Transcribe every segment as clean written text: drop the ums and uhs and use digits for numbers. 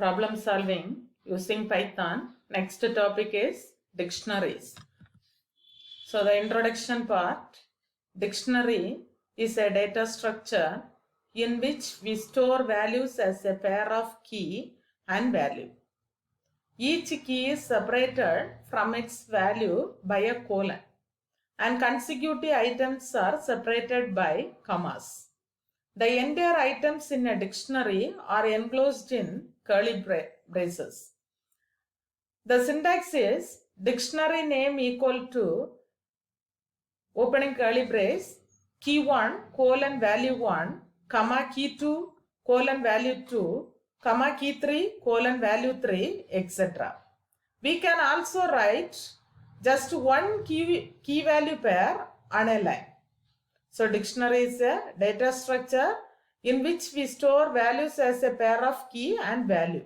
problem solving using Python. Next topic is dictionaries. So the introduction part, dictionary is a data structure in which we store values as a pair of key and value. Each key is separated from its value by a colon and consecutive items are separated by commas. The entire items in a dictionary are enclosed in curly braces. The syntax is dictionary name equal to opening curly brace key 1 colon value 1 comma key 2 colon value 2 comma key 3 colon value 3 etc. We can also write just one key value pair on a line. So dictionary is a data structure in which we store values as a pair of key and value.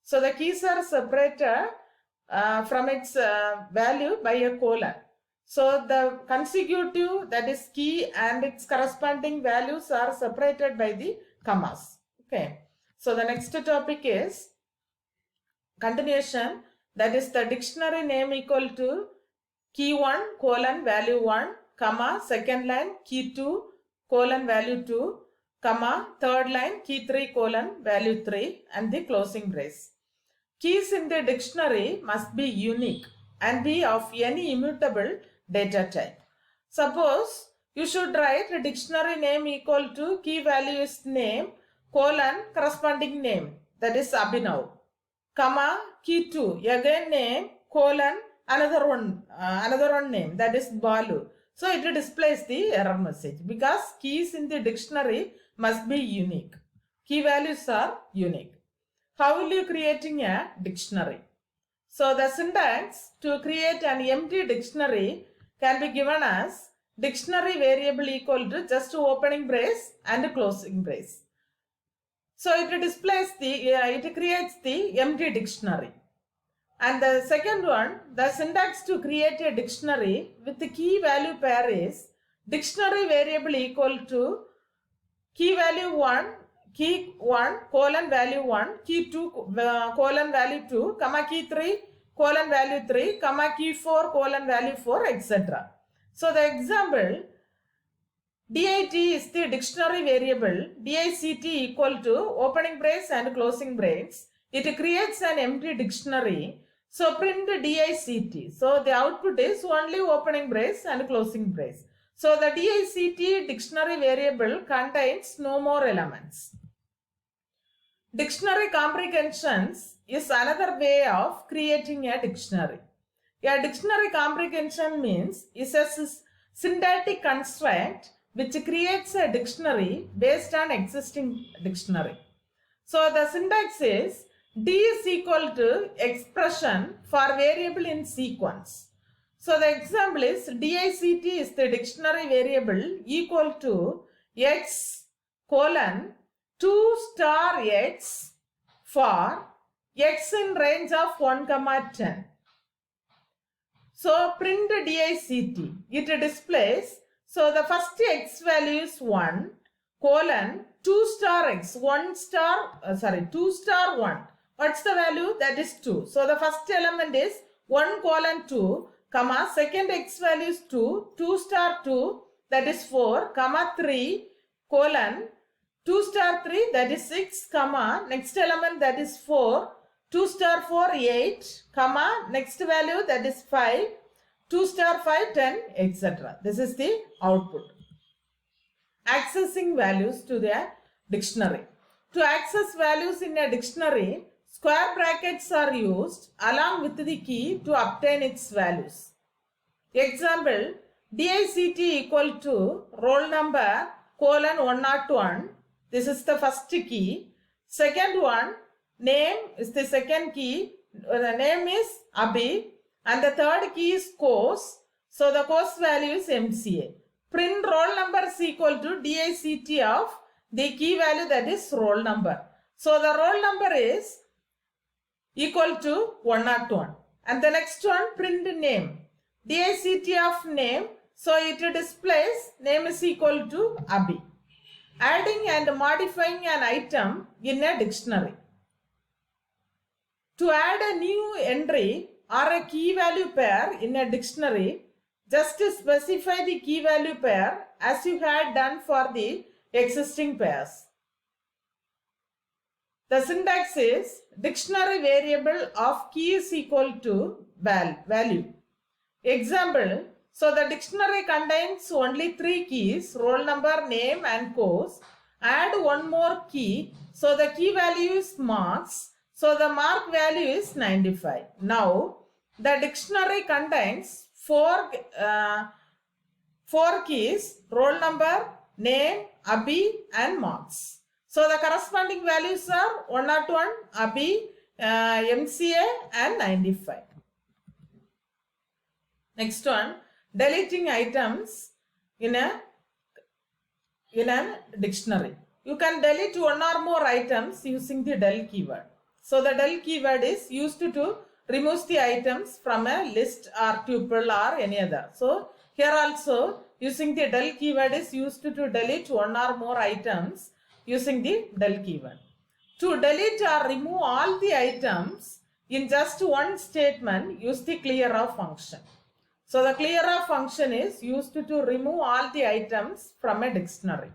So the keys are separated from its value by a colon. So the consecutive, that is key, and its corresponding values are separated by the commas. Okay. So the next topic is continuation, that is the dictionary name equal to key 1 colon value 1 comma second line key 2 colon value 2 comma third line key 3 colon value 3 and the closing brace. Keys in the dictionary must be unique and be of any immutable data type. Suppose you should write a dictionary name equal to key value is name colon corresponding name, that is Abhinav, comma key 2 again name colon another one name, that is Balu. So it displays the error message because keys in the dictionary must be unique. Key values are unique. How will you creating a dictionary? So the syntax to create an empty dictionary can be given as dictionary variable equal to just opening brace and closing brace. So it displays it creates the empty dictionary. And the second one, the syntax to create a dictionary with the key value pair is dictionary variable equal to key value 1 key 1 colon value 1 key 2 colon value 2 comma key 3 colon value 3 comma key 4 colon value 4 etc. So the example, DIT is the dictionary variable, DICT equal to opening brace and closing brace. It creates an empty dictionary. So print DICT. So the output is only opening brace and closing brace. So the DICT dictionary variable contains no more elements. Dictionary comprehensions is another way of creating a dictionary. A dictionary comprehension means is a syntactic construct which creates a dictionary based on existing dictionary. So the syntax is D is equal to expression for variable in sequence. So the example is DICT is the dictionary variable equal to X colon 2 star X for X in range of 1 comma 10. So print DICT, it displays, so the first X value is 1 colon 2 star X 2 star 1. What's the value? That is 2. So the first element is 1 colon 2 comma second X value is 2 star 2, that is 4 comma 3 colon 2 star 3, that is 6 comma next element, that is 4 2 star 4 8 comma next value, that is 5 2 star 5 10 etc. This is the output. Accessing values to the dictionary. To access values in a dictionary, square brackets are used along with the key to obtain its values. Example, DICT equal to roll number colon 101. This is the first key. Second one, name is the second key. The name is Abhi. And the third key is course. So the course value is MCA. Print roll number is equal to DICT of the key value, that is roll number. So the roll number is equal to 101. And the next one, print name. DICT of name. So it displays name is equal to Abhi. Adding and modifying an item in a dictionary. To add a new entry or a key value pair in a dictionary, just specify the key value pair as you had done for the existing pairs. The syntax is dictionary variable of key is equal to value. Example, so the dictionary contains only 3 keys, roll number, name and course. Add one more key, so the key value is marks. So the mark value is 95. Now, the dictionary contains 4 keys, roll number, name, Abhi and marks. So the corresponding values are 101, Abhi, MCA and 95. Next one, deleting items in a dictionary. You can delete one or more items using the del keyword. So the del keyword is used to remove the items from a list or tuple or any other. So here also using the del keyword is used to delete one or more items using the del keyword. To delete or remove all the items in just one statement, use the clearoff function. So the clearoff function is used to remove all the items from a dictionary.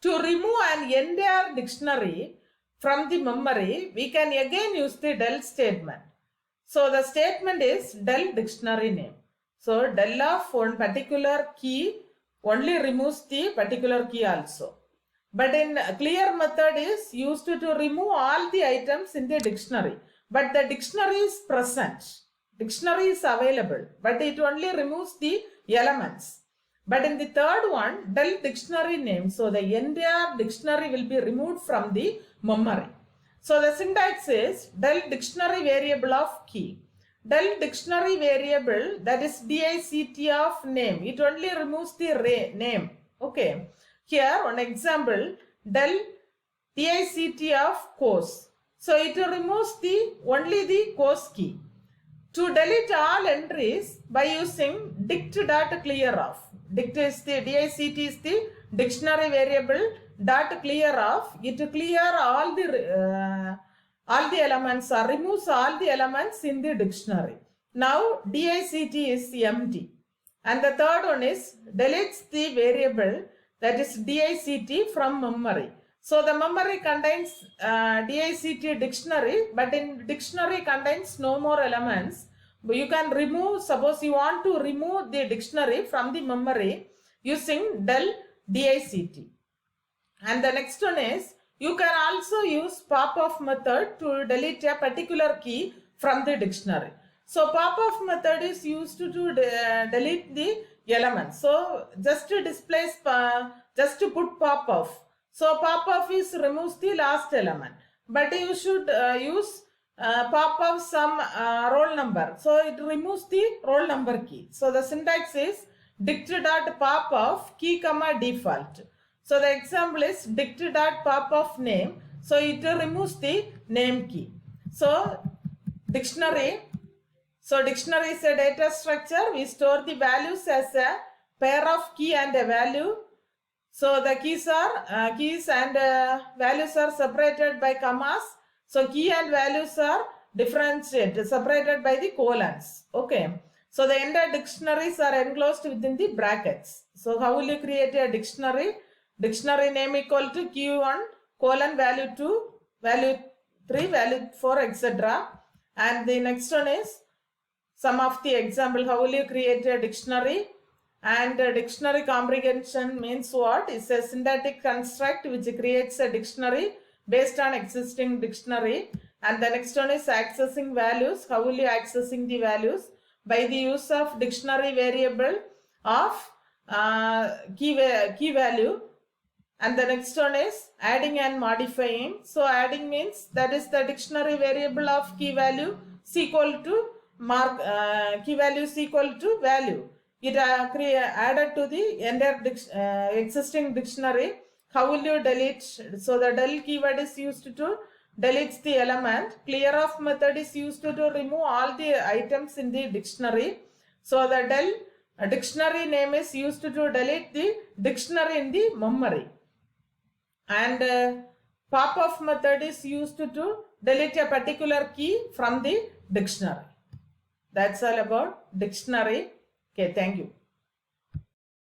To remove an entire dictionary from the memory, we can again use the del statement. So the statement is del dictionary name. So del of one particular key only removes the particular key also. But in clear method is used to remove all the items in the dictionary. But the dictionary is present. Dictionary is available, but it only removes the elements. But in the third one, del dictionary name, so the entire dictionary will be removed from the memory. So the syntax is del dictionary variable of key. Del dictionary variable, that is dict of name, it only removes the name. Okay. Here one example, del dict of course. So it removes only the course key. To delete all entries by using dict.clearoff. Dict is the dictionary variable dot clearoff. It clear all the elements or removes all the elements in the dictionary. Now dict is empty. And the third one is deletes the variable, that is dict from memory. So the memory contains dict dictionary, but in dictionary contains no more elements. You can remove, suppose you want to remove the dictionary from the memory using del dict. And the next one is, you can also use pop-off method to delete a particular key from the dictionary. So pop-off method is used to delete the elements. So just to displace, just to put pop-off. So pop-off is removes the last element, but you should use pop-off some roll number. So it removes the roll number key. So the syntax is dict.pop-off key comma default. So the example is dict.pop-off name. So it removes the name key. So dictionary. So dictionary is a data structure. We store the values as a pair of key and a value. So the keys and values are separated by commas. So key and values are differentiated, separated by the colons. Okay. So the entire dictionaries are enclosed within the brackets. So how will you create a dictionary? Dictionary name equal to key1 colon value 2, value 3, value 4, etc. And the next one is some of the example. How will you create a dictionary? And dictionary comprehension means what? It's a syntactic construct which creates a dictionary based on existing dictionary. And the next one is accessing values. How will you accessing the values? By the use of dictionary variable of key value. And the next one is adding and modifying. So adding means that is the dictionary variable of key value is equal to key value is equal to value. It added to the entire existing dictionary. How will you delete? So the del keyword is used to delete the element. Clearoff method is used to remove all the items in the dictionary. So the del dictionary name is used to delete the dictionary in the memory. And Pop-off method is used to delete a particular key from the dictionary. That's all about dictionary. Okay, thank you.